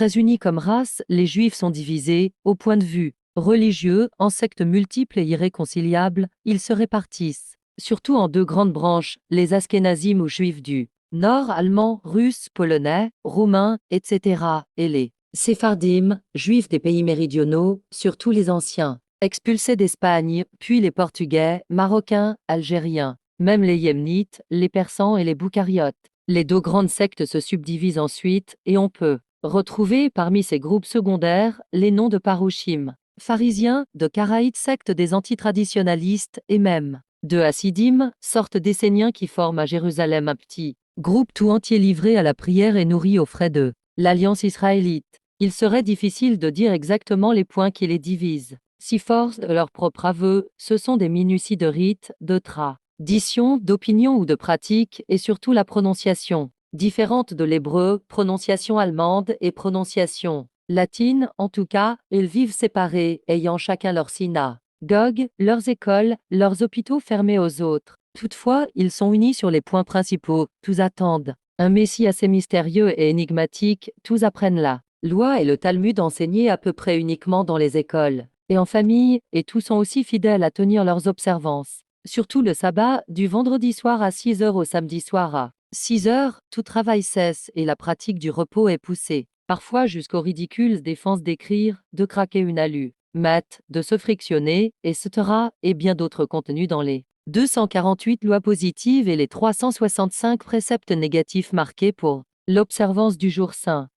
Très unis comme race, les Juifs sont divisés, au point de vue religieux, en sectes multiples et irréconciliables, ils se répartissent, surtout en deux grandes branches, les Askénazim ou Juifs du Nord, allemands, russes, polonais, roumains, etc., et les Séphardim, Juifs des pays méridionaux, surtout les anciens, expulsés d'Espagne, puis les Portugais, Marocains, Algériens, même les Yémenites, les Persans et les Boucariotes. Les deux grandes sectes se subdivisent ensuite, et on peut retrouver parmi ces groupes secondaires les noms de Parouchim, pharisiens, de Karaïtes, secte des antitraditionnalistes, et même de Hassidim, sorte d'Esséniens qui forment à Jérusalem un petit groupe tout entier livré à la prière et nourri aux frais de l'Alliance israélite. Il serait difficile de dire exactement les points qui les divisent. Si force de leur propre aveu, ce sont des minuties de rites, de traditions, d'opinions ou de pratiques, et surtout la prononciation, différente de l'hébreu, prononciation allemande et prononciation latine, en tout cas, ils vivent séparés, ayant chacun leur synagogue, leurs écoles, leurs hôpitaux fermés aux autres. Toutefois, ils sont unis sur les points principaux, tous attendent un Messie assez mystérieux et énigmatique, tous apprennent la loi et le Talmud enseignés à peu près uniquement dans les écoles et en famille, et tous sont aussi fidèles à tenir leurs observances. Surtout le sabbat, du vendredi soir à 6 heures au samedi soir à 6 heures, tout travail cesse et la pratique du repos est poussée, parfois jusqu'au ridicule défense d'écrire, de craquer une allumette, de se frictionner, etc., et bien d'autres contenus dans les 248 lois positives et les 365 préceptes négatifs marqués pour l'observance du jour saint.